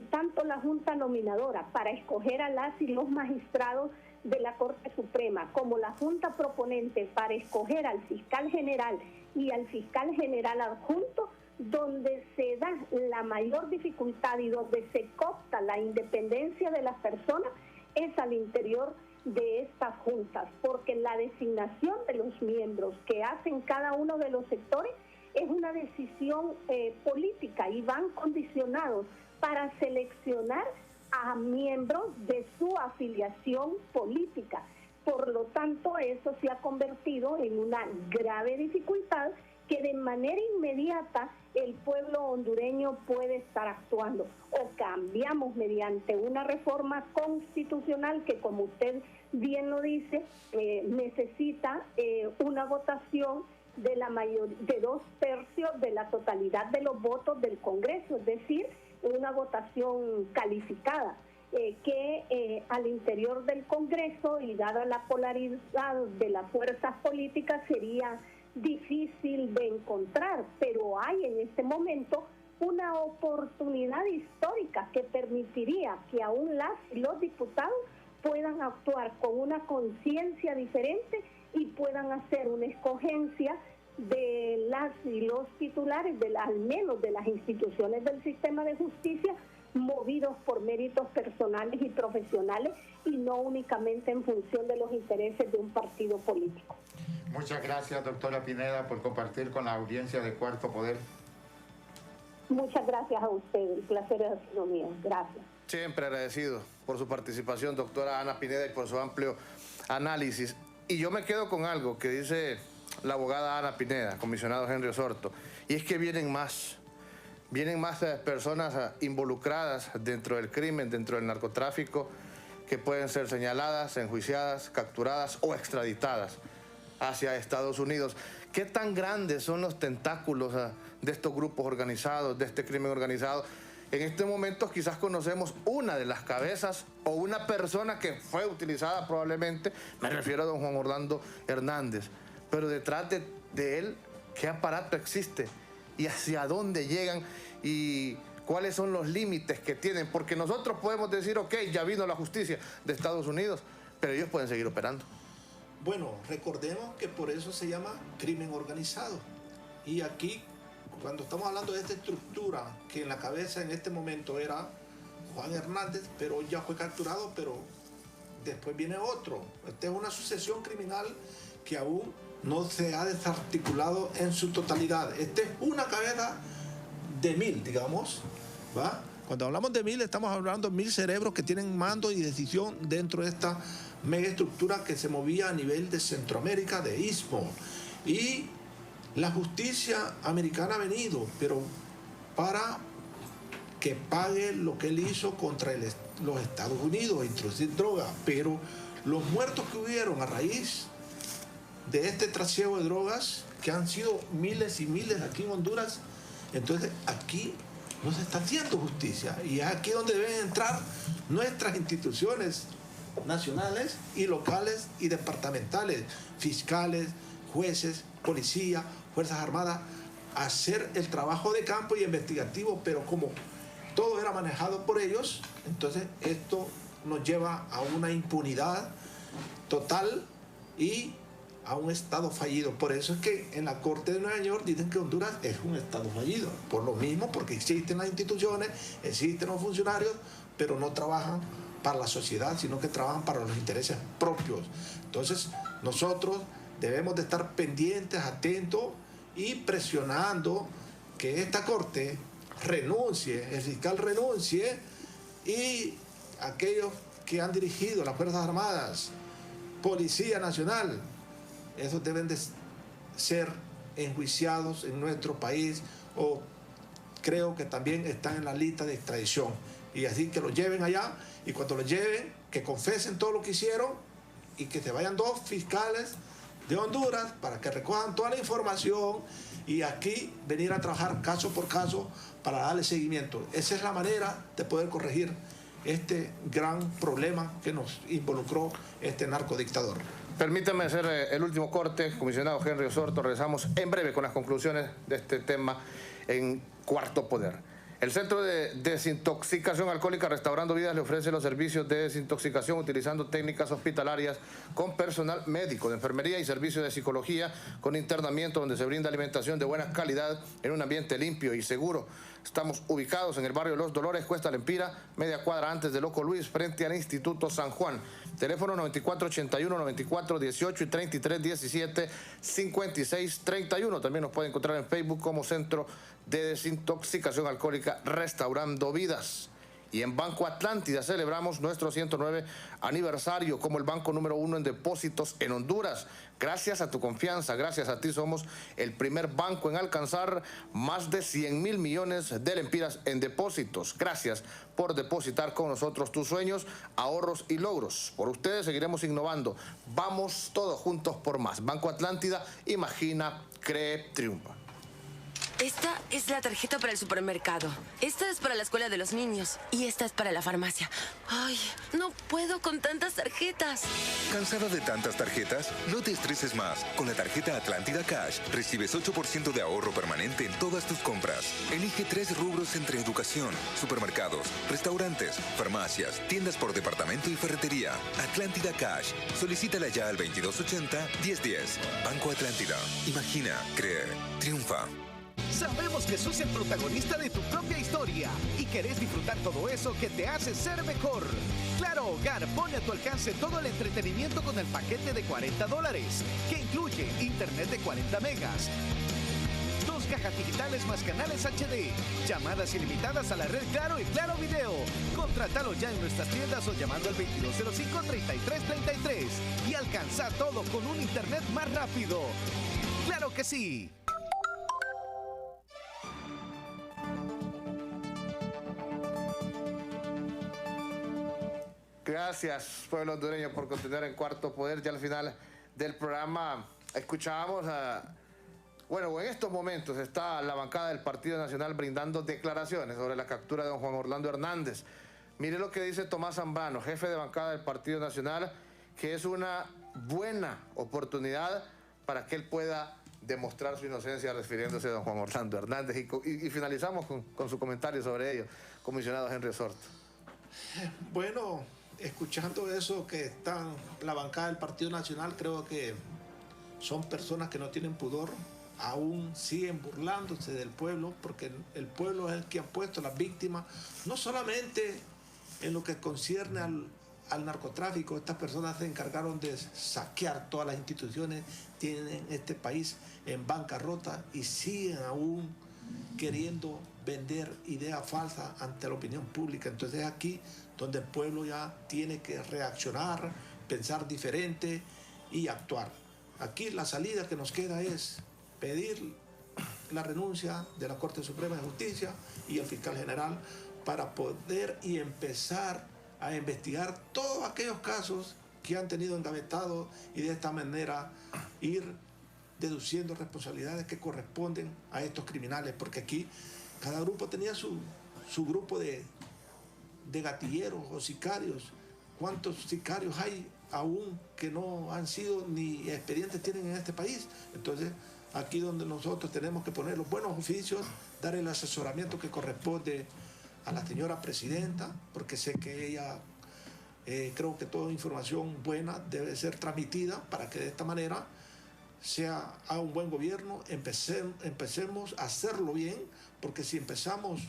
tanto la Junta Nominadora para escoger a las y los magistrados de la Corte Suprema como la Junta Proponente para escoger al fiscal general y al fiscal general adjunto, donde se da la mayor dificultad y donde se coopta la independencia de las personas, es al interior de estas juntas, porque la designación de los miembros que hacen cada uno de los sectores es una decisión política y van condicionados para seleccionar a miembros de su afiliación política. Por lo tanto, eso se ha convertido en una grave dificultad que de manera inmediata el pueblo hondureño puede estar actuando. O cambiamos mediante una reforma constitucional que, como usted bien lo dice, necesita una votación de de 2/3 de la totalidad de los votos del Congreso, es decir, una votación calificada, que al interior del Congreso y dada la polaridad de las fuerzas políticas sería difícil de encontrar, pero hay en este momento una oportunidad histórica que permitiría que aún las y los diputados puedan actuar con una conciencia diferente y puedan hacer una escogencia de las y los titulares, al menos de las instituciones del sistema de justicia, movidos por méritos personales y profesionales y no únicamente en función de los intereses de un partido político. Muchas gracias, doctora Pineda, por compartir con la audiencia de Cuarto Poder. Muchas gracias a usted, el placer ha sido mío. Gracias. Siempre agradecido por su participación, doctora Ana Pineda, y por su amplio análisis. Y yo me quedo con algo que dice la abogada Ana Pineda, comisionado Henry Osorto, y es que vienen más personas involucradas dentro del crimen, dentro del narcotráfico, que pueden ser señaladas, enjuiciadas, capturadas o extraditadas hacia Estados Unidos. ¿Qué tan grandes son los tentáculos de estos grupos organizados, de este crimen organizado? En este momento quizás conocemos una de las cabezas o una persona que fue utilizada probablemente, me refiero a don Juan Orlando Hernández, pero detrás de él, ¿qué aparato existe? ¿Y hacia dónde llegan? ¿Y cuáles son los límites que tienen? Porque nosotros podemos decir, ok, ya vino la justicia de Estados Unidos, pero ellos pueden seguir operando. Bueno, recordemos que por eso se llama crimen organizado. Y aquí, cuando estamos hablando de esta estructura, que en la cabeza en este momento era Juan Hernández, pero ya fue capturado, pero después viene otro. Esta es una sucesión criminal que aún no se ha desarticulado en su totalidad. Esta es una cabeza de 1000, digamos, ¿va? Cuando hablamos de 1000, estamos hablando de 1000 cerebros que tienen mando y decisión dentro de esta megaestructura que se movía a nivel de Centroamérica, de Istmo. Y la justicia americana ha venido, pero para que pague lo que él hizo contra los Estados Unidos, introducir droga. Pero los muertos que hubieron a raíz de este trasiego de drogas, que han sido miles y miles aquí en Honduras, entonces aquí no se está haciendo justicia. Y es aquí donde deben entrar nuestras instituciones nacionales y locales y departamentales, fiscales, jueces, policía, Fuerzas Armadas, a hacer el trabajo de campo y investigativo, pero como todo era manejado por ellos, entonces esto nos lleva a una impunidad total y a un Estado fallido. Por eso es que en la Corte de Nueva York dicen que Honduras es un Estado fallido. Por lo mismo, porque existen las instituciones, existen los funcionarios, pero no trabajan para la sociedad, sino que trabajan para los intereses propios. Entonces, nosotros debemos de estar pendientes, atentos y presionando que esta Corte renuncie, el fiscal renuncie, y aquellos que han dirigido las Fuerzas Armadas, Policía Nacional, esos deben de ser enjuiciados en nuestro país, o creo que también están en la lista de extradición. Y así que los lleven allá, y cuando los lleven, que confesen todo lo que hicieron, y que se vayan 2 fiscales de Honduras para que recojan toda la información y aquí venir a trabajar caso por caso para darle seguimiento. Esa es la manera de poder corregir este gran problema que nos involucró este narcodictador. Permítame hacer el último corte, comisionado Henry Osorto. Regresamos en breve con las conclusiones de este tema en Cuarto Poder. El Centro de Desintoxicación Alcohólica Restaurando Vidas le ofrece los servicios de desintoxicación utilizando técnicas hospitalarias con personal médico, de enfermería y servicios de psicología con internamiento, donde se brinda alimentación de buena calidad en un ambiente limpio y seguro. Estamos ubicados en el barrio Los Dolores, Cuesta Lempira, media cuadra antes de Loco Luis, frente al Instituto San Juan. Teléfono 9481, 9418 y 3317 5631. También nos puede encontrar en Facebook como Centro de Desintoxicación Alcohólica Restaurando Vidas. Y en Banco Atlántida celebramos nuestro 109 aniversario como el banco número 1 en depósitos en Honduras. Gracias a tu confianza, gracias a ti somos el primer banco en alcanzar más de 100.000 millones de lempiras en depósitos. Gracias por depositar con nosotros tus sueños, ahorros y logros. Por ustedes seguiremos innovando. Vamos todos juntos por más. Banco Atlántida, imagina, cree, triunfa. Esta es la tarjeta para el supermercado. Esta es para la escuela de los niños. Y esta es para la farmacia. Ay, no puedo con tantas tarjetas. ¿Cansada de tantas tarjetas? No te estreses más. Con la tarjeta Atlántida Cash recibes 8% de ahorro permanente en todas tus compras. Elige 3 rubros entre educación, supermercados, restaurantes, farmacias, tiendas por departamento y ferretería. Atlántida Cash. Solicítala ya al 2280-1010. Banco Atlántida. Imagina, cree, triunfa. Sabemos que sos el protagonista de tu propia historia y querés disfrutar todo eso que te hace ser mejor. Claro Hogar pone a tu alcance todo el entretenimiento con el paquete de $40, que incluye internet de 40 megas, 2 cajas digitales más canales HD, llamadas ilimitadas a la red Claro y Claro Video. Contrátalo ya en nuestras tiendas o llamando al 2205-3333 y alcanza todo con un internet más rápido. ¡Claro que sí! Gracias, pueblo hondureño, por continuar en Cuarto Poder. Ya al final del programa escuchábamos bueno, en estos momentos está la bancada del Partido Nacional brindando declaraciones sobre la captura de don Juan Orlando Hernández. Mire lo que dice Tomás Zambrano, jefe de bancada del Partido Nacional, que es una buena oportunidad para que él pueda demostrar su inocencia refiriéndose a don Juan Orlando Hernández. Y finalizamos con su comentario sobre ello, comisionado Henry Osorto. Bueno, escuchando eso que están la bancada del Partido Nacional, creo que son personas que no tienen pudor, aún siguen burlándose del pueblo, porque el pueblo es el que ha puesto a las víctimas, no solamente en lo que concierne al narcotráfico. Estas personas se encargaron de saquear todas las instituciones, tienen este país en bancarrota y siguen aún queriendo vender ideas falsas ante la opinión pública. Entonces es aquí donde el pueblo ya tiene que reaccionar, pensar diferente y actuar. Aquí la salida que nos queda es pedir la renuncia de la Corte Suprema de Justicia y el fiscal general para poder y empezar a investigar todos aquellos casos que han tenido engavetados y de esta manera ir deduciendo responsabilidades que corresponden a estos criminales, porque aquí cada grupo tenía su grupo de gatilleros o sicarios. ¿Cuántos sicarios hay aún que no han sido ni expedientes tienen en este país? Entonces, aquí donde nosotros tenemos que poner los buenos oficios, dar el asesoramiento que corresponde a la señora presidenta, porque sé que ella, creo que toda información buena debe ser transmitida para que de esta manera sea a un buen gobierno. Empecemos a hacerlo bien, porque si empezamos,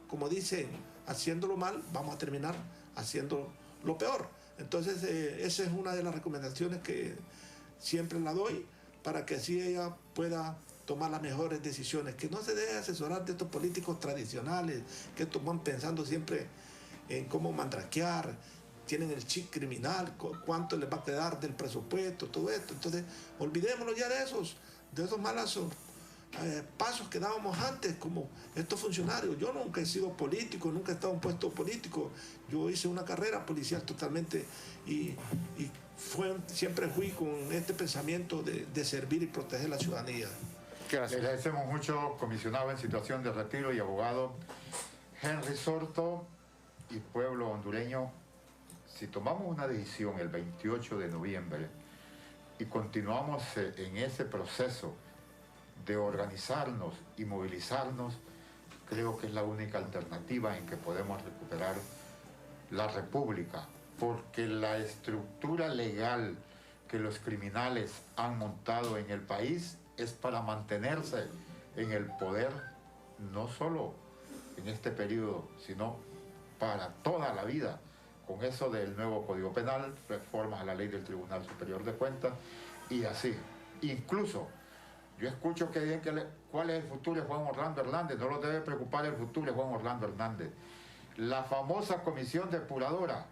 como dicen, haciéndolo mal, vamos a terminar haciendo lo peor. Entonces, esa es una de las recomendaciones que siempre la doy, para que así ella pueda tomar las mejores decisiones, que no se deje asesorar de estos políticos tradicionales que van pensando siempre en cómo mandraquear, tienen el chip criminal, cuánto les va a quedar del presupuesto, todo esto. Entonces, olvidémonos ya de esos malos pasos que dábamos antes, como estos funcionarios. Yo nunca he sido político, nunca he estado en un puesto político. Yo hice una carrera policial totalmente y siempre fui con este pensamiento de servir y proteger la ciudadanía. Gracias. Le agradecemos mucho, comisionado en situación de retiro y abogado Henry Osorto y pueblo hondureño. Si tomamos una decisión el 28 de noviembre y continuamos en ese proceso de organizarnos y movilizarnos, creo que es la única alternativa en que podemos recuperar la República, porque la estructura legal que los criminales han montado en el país es para mantenerse en el poder, no solo en este periodo, sino para toda la vida, con eso del nuevo Código Penal, reformas a la ley del Tribunal Superior de Cuentas y así. Incluso, yo escucho que dicen cuál es el futuro de Juan Orlando Hernández. No lo debe preocupar el futuro de Juan Orlando Hernández. La famosa comisión depuradora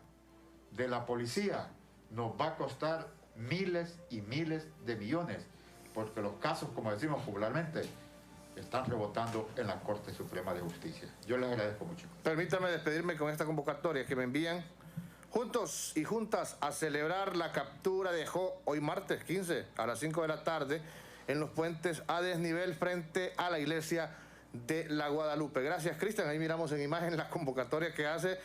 de la policía nos va a costar miles y miles de millones, porque los casos, como decimos popularmente, están rebotando en la Corte Suprema de Justicia. Yo les agradezco mucho. Permítame despedirme con esta convocatoria que me envían. Juntos y juntas a celebrar la captura de Jo hoy martes 15 a las 5 de la tarde en los puentes a desnivel frente a la iglesia de la Guadalupe. Gracias, Cristian. Ahí miramos en imagen la convocatoria que hace.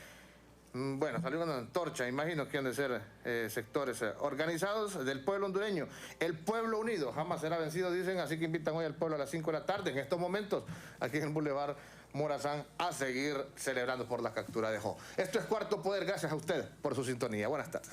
Bueno, salió una antorcha, imagino que han de ser sectores organizados del pueblo hondureño. El pueblo unido jamás será vencido, dicen, así que invitan hoy al pueblo a las 5 de la tarde, en estos momentos, aquí en el Boulevard Morazán, a seguir celebrando por la captura de Jo. Esto es Cuarto Poder, gracias a usted por su sintonía. Buenas tardes.